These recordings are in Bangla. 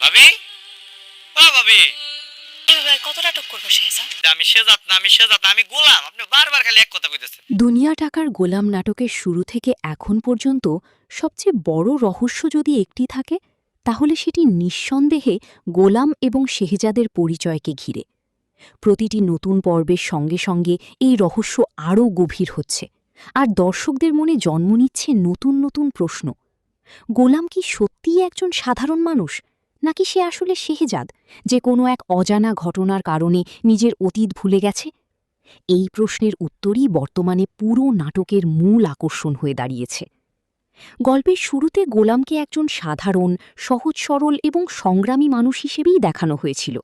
ভাবি, ও ভাবি, এবার কত নাটক করবো শেহজাদ? আমি শেজাত না, আমি শেজাত না, আমি গোলাম। আপনি বারবার খালি এক কথা কইতেছেন। দুনিয়া টাকার গোলাম নাটকের শুরু থেকে এখন পর্যন্ত সবচেয়ে বড় রহস্য যদি একটি থাকে তাহলে সেটি নিঃসন্দেহে গোলাম এবং শেহজাদের পরিচয়কে ঘিরে। প্রতিটি নতুন পর্বের সঙ্গে সঙ্গে এই রহস্য আরও গভীর হচ্ছে, আর দর্শকদের মনে জন্ম নিচ্ছে নতুন নতুন প্রশ্ন। গোলাম কি সত্যিই একজন সাধারণ মানুষ, নাকি সে আসলে শেহজাদ, যে কোনো এক অজানা ঘটনার কারণে নিজের অতীত ভুলে গেছে? এই প্রশ্নের উত্তরই বর্তমানে পুরো নাটকের মূল আকর্ষণ হয়ে দাঁড়িয়েছে। গল্পের শুরুতে গোলামকে একজন সাধারণ, সহজ সরল এবং সংগ্রামী মানুষ হিসেবেই দেখানো হয়েছিল।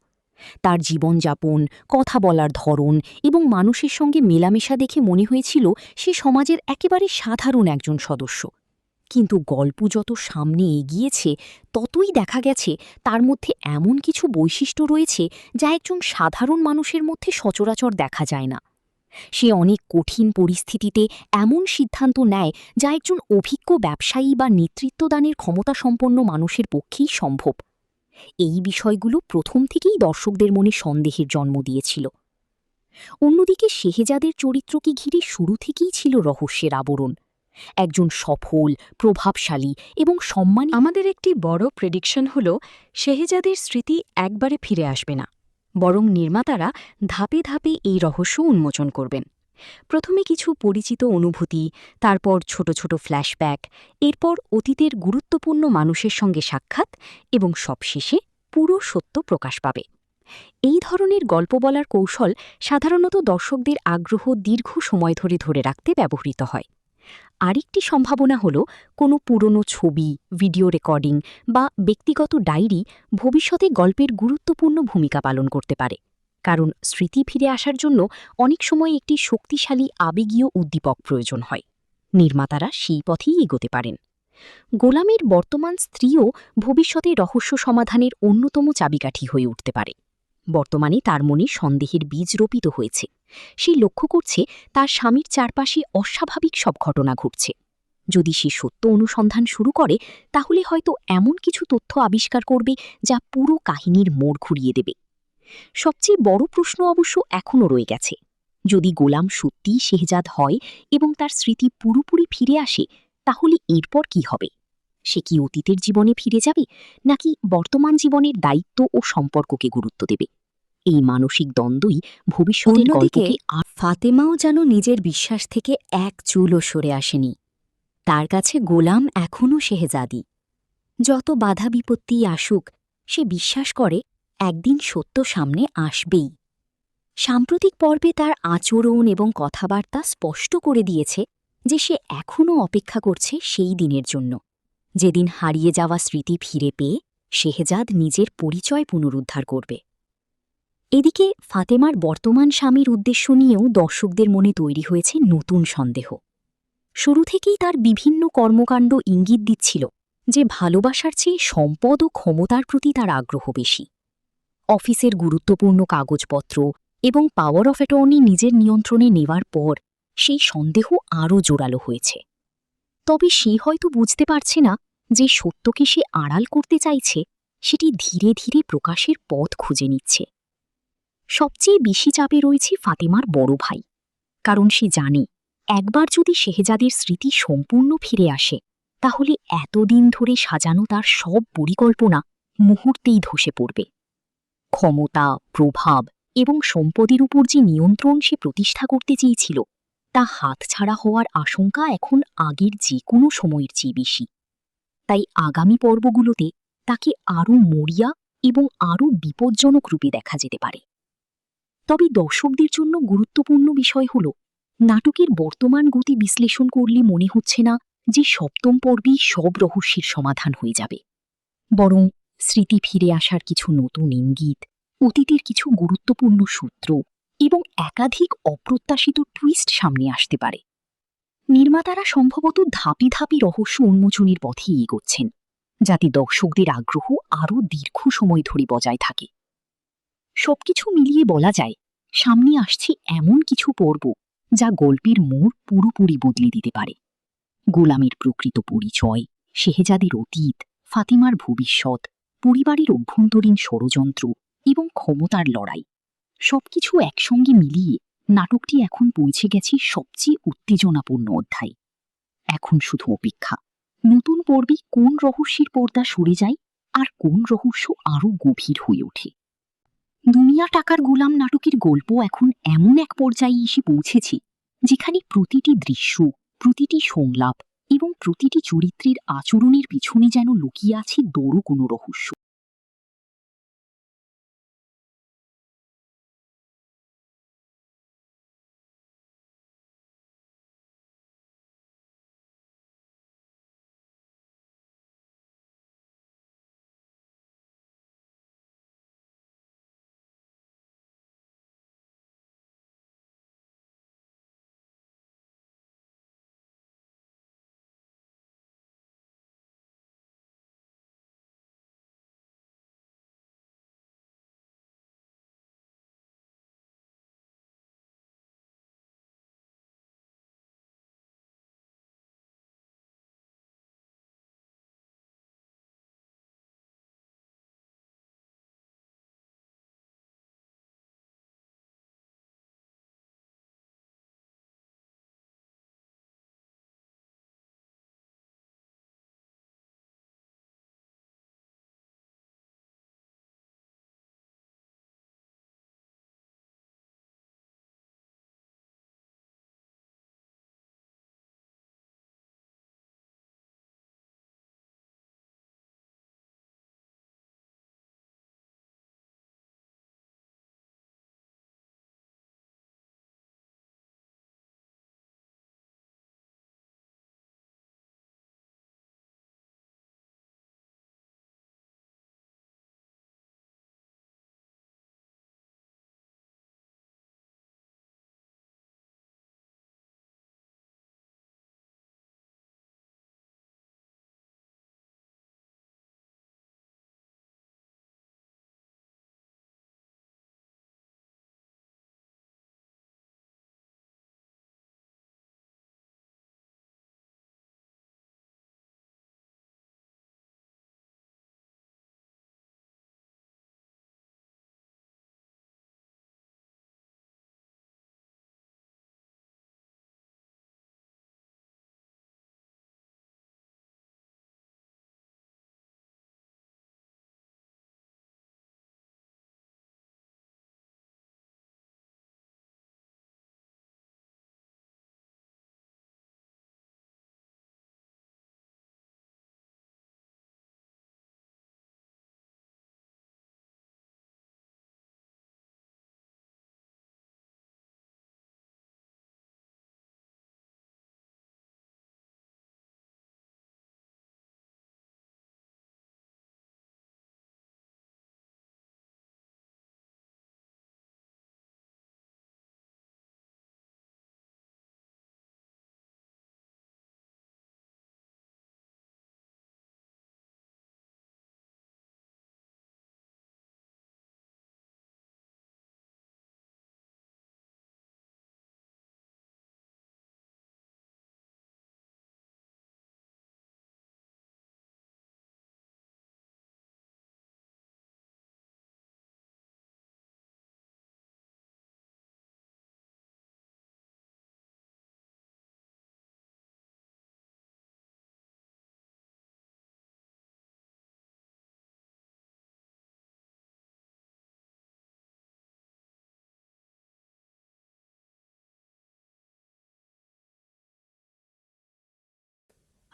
তার জীবনযাপন, কথা বলার ধরন এবং মানুষের সঙ্গে মেলামেশা দেখে মনে হয়েছিল সে সমাজের একেবারে সাধারণ একজন সদস্য। কিন্তু গল্প যত সামনে এগিয়েছে ততই দেখা গেছে তার মধ্যে এমন কিছু বৈশিষ্ট্য রয়েছে যা একজন সাধারণ মানুষের মধ্যে সচরাচর দেখা যায় না। সে অনেক কঠিন পরিস্থিতিতে এমন সিদ্ধান্ত নেয় যা একজন অভিজ্ঞ ব্যবসায়ী বা নেতৃত্বদানের ক্ষমতাসম্পন্ন মানুষের পক্ষেই সম্ভব। এই বিষয়গুলো প্রথম থেকেই দর্শকদের মনে সন্দেহের জন্ম দিয়েছিল। অন্যদিকে শেহজাদের চরিত্রকে ঘিরে শুরু থেকেই ছিল রহস্যের আবরণ। একজন সফল, প্রভাবশালী এবং সম্মানী। আমাদের একটি বড় প্রেডিকশন হল শেহজাদের স্মৃতি একবারে ফিরে আসবে না, বরং নির্মাতারা ধাপে ধাপে এই রহস্য উন্মোচন করবেন। প্রথমে কিছু পরিচিত অনুভূতি, তারপর ছোট ছোট ফ্ল্যাশব্যাক, এরপর অতীতের গুরুত্বপূর্ণ মানুষের সঙ্গে সাক্ষাৎ এবং সবশেষে পুরো সত্য প্রকাশ পাবে। এই ধরনের গল্প বলার কৌশল সাধারণত দর্শকদের আগ্রহ দীর্ঘ সময় ধরে ধরে রাখতে ব্যবহৃত হয়। আরেকটি সম্ভাবনা হল কোনো পুরনো ছবি, ভিডিও রেকর্ডিং বা ব্যক্তিগত ডায়েরি ভবিষ্যতে গল্পের গুরুত্বপূর্ণ ভূমিকা পালন করতে পারে, কারণ স্মৃতি ফিরে আসার জন্য অনেক সময় একটি শক্তিশালী আবেগীয় উদ্দীপক প্রয়োজন হয়। নির্মাতারা সেই পথেই এগোতে পারেন। গোলামের বর্তমান স্ত্রীও ভবিষ্যতে রহস্য সমাধানের অন্যতম চাবিকাঠি হয়ে উঠতে পারে। বর্তমানে তার মনে সন্দেহের বীজ রোপিত হয়েছে। সে লক্ষ্য করছে তার স্বামীর চারপাশে অস্বাভাবিক সব ঘটনা ঘটছে। যদি সে সত্য অনুসন্ধান শুরু করে তাহলে হয়তো এমন কিছু তথ্য আবিষ্কার করবে যা পুরো কাহিনীর মোড় ঘুরিয়ে দেবে। সবচেয়ে বড় প্রশ্ন অবশ্য এখনও রয়ে গেছে। যদি গোলাম সত্যিই শেহজাদ হয় এবং তার স্মৃতি পুরোপুরি ফিরে আসে, তাহলে এরপর কি হবে? সে কি অতীতের জীবনে ফিরে যাবে, নাকি বর্তমান জীবনের দায়িত্ব ও সম্পর্ককে গুরুত্ব দেবে? এই মানসিক দ্বন্দ্বই ভবিষ্যতের অন্যদিকে গল্পকে ফাতেমাও যেন নিজের বিশ্বাস থেকে এক চুলও সরে আসেনি। তার কাছে গোলাম এখনও শেহজাদি। যত বাধা বিপত্তি আসুক, সে বিশ্বাস করে একদিন সত্য সামনে আসবেই। সাম্প্রতিক পর্বে তার আচরণ এবং কথাবার্তা স্পষ্ট করে দিয়েছে যে সে এখনও অপেক্ষা করছে সেই দিনের জন্য, যেদিন হারিয়ে যাওয়া স্মৃতি ফিরে পেয়ে শেহজাদ নিজের পরিচয় পুনরুদ্ধার করবে। এদিকে ফাতেমার বর্তমান স্বামীর উদ্দেশ্য নিয়েও দর্শকদের মনে তৈরি হয়েছে নতুন সন্দেহ। শুরু থেকেই তার বিভিন্ন কর্মকাণ্ড ইঙ্গিত দিচ্ছিল যে ভালোবাসার চেয়ে সম্পদ ও ক্ষমতার প্রতি তার আগ্রহ বেশি। অফিসের গুরুত্বপূর্ণ কাগজপত্র এবং পাওয়ার অফ অ্যাটর্নি নিজের নিয়ন্ত্রণে নেওয়ার পর সেই সন্দেহ আরও জোরালো হয়েছে। তবে সে হয়তো বুঝতে পারছে না যে সত্যকে সে আড়াল করতে চাইছে সেটি ধীরে ধীরে প্রকাশের পথ খুঁজে নিচ্ছে। সবচেয়ে বেশি চাপে রয়েছে ফাতেমার বড় ভাই, কারণ সে জানে একবার যদি শেহজাদের স্মৃতি সম্পূর্ণ ফিরে আসে তাহলে এতদিন ধরে সাজানো তার সব পরিকল্পনা মুহূর্তেই ধসে পড়বে। ক্ষমতা, প্রভাব এবং সম্পদের উপর যে নিয়ন্ত্রণ সে প্রতিষ্ঠা করতে চেয়েছিল তা হাতছাড়া হওয়ার আশঙ্কা এখন আগের যে কোনো সময়ের চেয়ে বেশি। তাই আগামী পর্বগুলোতে তাকে আরও মরিয়া এবং আরও বিপজ্জনক রূপে দেখা যেতে পারে। তবে দর্শকদের জন্য গুরুত্বপূর্ণ বিষয় হল, নাটকের বর্তমান গতি বিশ্লেষণ করলে মনে হচ্ছে না যে সপ্তম পর্বেই সব রহস্যের সমাধান হয়ে যাবে, বরং স্মৃতি ফিরে আসার কিছু নতুন ইঙ্গিত, অতীতের কিছু গুরুত্বপূর্ণ সূত্র এবং একাধিক অপ্রত্যাশিত টুইস্ট সামনে আসতে পারে। নির্মাতারা সম্ভবত ধাপে ধাপে রহস্য উন্মোচনের পথে এগোচ্ছেন, যাতে দর্শকদের আগ্রহ আরও দীর্ঘ সময় ধরে বজায় থাকে। সবকিছু মিলিয়ে বলা যায়, সামনে আসছে এমন কিছু পর্ব যা গল্পের মোড় পুরোপুরি বদলে দিতে পারে। গোলামের প্রকৃত পরিচয়, শেহজাদের অতীত, ফাতিমার ভবিষ্যৎ পরিবারের অভ্যন্তরীণ ষড়যন্ত্র এবং ক্ষমতার লড়াই সবকিছু একসঙ্গে মিলিয়ে নাটকটি এখন পৌঁছে গেছে সবচেয়ে উত্তেজনাপূর্ণ অধ্যায়। এখন শুধু অপেক্ষা, নতুন পর্বে কোন রহস্যের পর্দা সরে যায় আর কোন রহস্য আরও গভীর হয়ে ওঠে। দুনিয়া টাকার গোলাম নাটকের গল্প এখন এমন এক পর্যায়ে এসে পৌঁছেছে যেখানে প্রতিটি দৃশ্য, প্রতিটি সংলাপ এবং প্রতিটি চরিত্রের আচরণের পিছনে যেন লুকিয়ে আছে বড় কোনো রহস্য।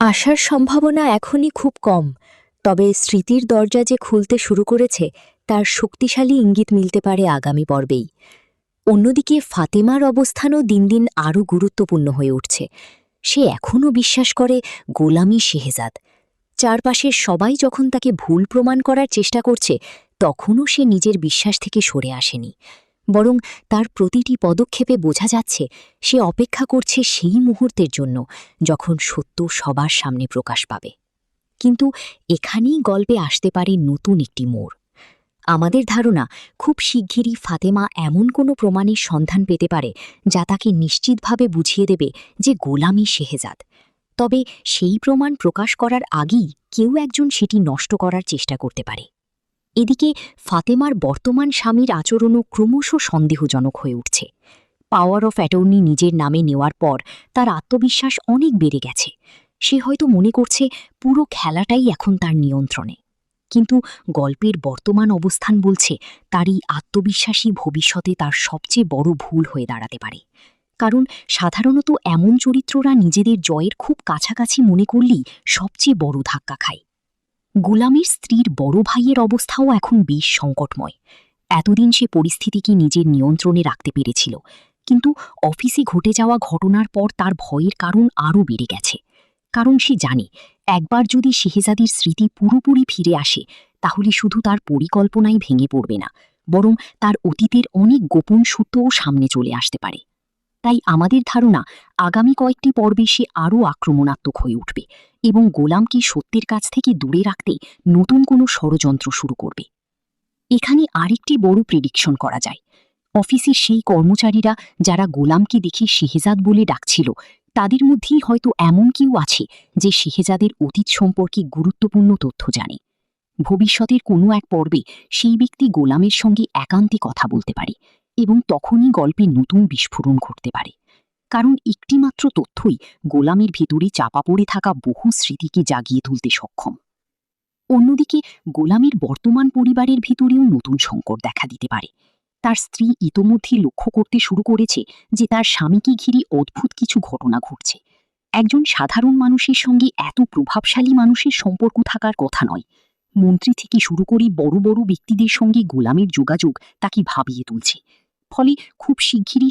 আসার সম্ভাবনা এখনই খুব কম, তবে স্মৃতির দরজা যে খুলতে শুরু করেছে তার শক্তিশালী ইঙ্গিত মিলতে পারে আগামী পর্বেই। অন্যদিকে ফাতেমার অবস্থানও দিন দিন আরও গুরুত্বপূর্ণ হয়ে উঠছে। সে এখনও বিশ্বাস করে গোলামি শেহজাদ। চারপাশের সবাই যখন তাকে ভুল প্রমাণ করার চেষ্টা করছে, তখনও সে নিজের বিশ্বাস থেকে সরে আসেনি, বরং তার প্রতিটি পদক্ষেপে বোঝা যাচ্ছে সে অপেক্ষা করছে সেই মুহূর্তের জন্য যখন সত্য সবার সামনে প্রকাশ পাবে। কিন্তু এখানেই গল্পে আসতে পারে নতুন একটি মোড়। আমাদের ধারণা, খুব শিগগিরই ফাতেমা এমন কোনো প্রমাণের সন্ধান পেতে পারে যা তাকে নিশ্চিতভাবে বুঝিয়ে দেবে যে গোলামি শেহজাদ। তবে সেই প্রমাণ প্রকাশ করার আগেই কেউ একজন সেটি নষ্ট করার চেষ্টা করতে পারে। এদিকে ফাতেমার বর্তমান স্বামীর আচরণও ক্রমশ সন্দেহজনক হয়ে উঠছে। পাওয়ার অফ অ্যাটর্নি নিজের নামে নেওয়ার পর তার আত্মবিশ্বাস অনেক বেড়ে গেছে। সে হয়তো মনে করছে পুরো খেলাটাই এখন তার নিয়ন্ত্রণে। কিন্তু গল্পের বর্তমান অবস্থান বলছে তার এই আত্মবিশ্বাসী ভবিষ্যতে তার সবচেয়ে বড় ভুল হয়ে দাঁড়াতে পারে। কারণ সাধারণত এমন চরিত্ররা নিজেদের জয়ের খুব কাছাকাছি মনে করলেই সবচেয়ে বড় ধাক্কা খায়। গোলামের স্ত্রীর বড় ভাইয়ের অবস্থাও এখন বেশ সংকটময়। এতদিন সে পরিস্থিতিকে নিজের নিয়ন্ত্রণে রাখতে পেরেছিল, কিন্তু অফিসে ঘটে যাওয়া ঘটনার পর তার ভয়ের কারণ আরও বেড়ে গেছে। কারণ সে জানে একবার যদি শেহজাদির স্মৃতি পুরোপুরি ফিরে আসে তাহলে শুধু তার পরিকল্পনাই ভেঙে পড়বে না, বরং তার অতীতের অনেক গোপন সূত্রও সামনে চলে আসতে পারে। তাই আমাদের ধারণা আগামী কয়েকটি পর্বে সে আরও আক্রমণাত্মক হয়ে উঠবে এবং গোলামকে সত্যের কাছ থেকে দূরে রাখতে নতুন কোনো ষড়যন্ত্র শুরু করবে। এখানে আরেকটি বড় প্রেডিকশন করা যায়। অফিসের সেই কর্মচারীরা যারা গোলামকে দেখে শেহজাদ বলে ডাকছিল, তাদের মধ্যেই হয়তো এমন কেউ আছে যে শেহজাদের অতীত সম্পর্কে গুরুত্বপূর্ণ তথ্য জানে। ভবিষ্যতের কোনো এক পর্বে সেই ব্যক্তি গোলামের সঙ্গে একান্তে কথা বলতে পারে এবং তখনই গল্পে নতুন বিস্ফোরণ ঘটতে পারে। কারণ একটিমাত্র তথ্যই গোলামের ভেতরে চাপা পড়ে থাকা বহু স্মৃতিকে জাগিয়ে তুলতে সক্ষম। অন্যদিকে গোলামের বর্তমান পরিবারের ভিতরেও নতুন সংকট দেখা দিতে পারে। তার স্ত্রী ইতোমধ্যে লক্ষ্য করতে শুরু করেছে যে তার স্বামীকে ঘিরে অদ্ভুত কিছু ঘটনা ঘটছে। একজন সাধারণ মানুষের সঙ্গে এত প্রভাবশালী মানুষের সম্পর্ক থাকার কথা নয়। মন্ত্রী থেকে শুরু করে বড় বড় ব্যক্তিদের সঙ্গে গোলামের যোগাযোগ তাকে ভাবিয়ে তুলছে। ফলে খুব শিগগিরই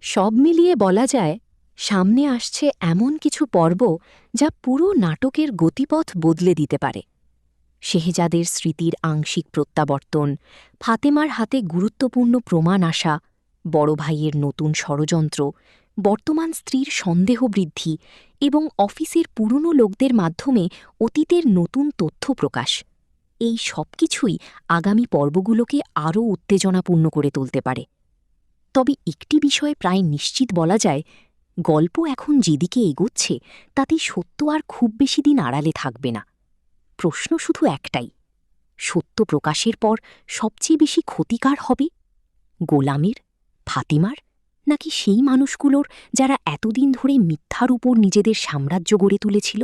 সব মিলিয়ে বলা যায় সামনে আসছে এমন কিছু পর্ব যা পুরো নাটকের গতিপথ বদলে দিতে পারে। শেহজাদের স্মৃতির আংশিক প্রত্যাবর্তন, ফাতেমার হাতে গুরুত্বপূর্ণ প্রমাণ আসা, বড় ভাইয়ের নতুন ষড়যন্ত্র, বর্তমান স্ত্রীর সন্দেহ বৃদ্ধি এবং অফিসের পুরনো লোকদের মাধ্যমে অতীতের নতুন তথ্য প্রকাশ, এই সবকিছুই আগামী পর্বগুলোকে আরও উত্তেজনাপূর্ণ করে তুলতে পারে। তবে একটি বিষয়ে প্রায় নিশ্চিত বলা যায়, গল্প এখন যেদিকে এগোচ্ছে তাতে সত্য আর খুব বেশি দিন আড়ালে থাকবে না। প্রশ্ন শুধু একটাই, সত্য প্রকাশের পর সবচেয়ে বেশি ক্ষতিকার হবে গোলামের, ফাতিমার, নাকি সেই মানুষগুলোর যারা এতদিন ধরে মিথ্যার উপর নিজেদের সাম্রাজ্য গড়ে তুলেছিল?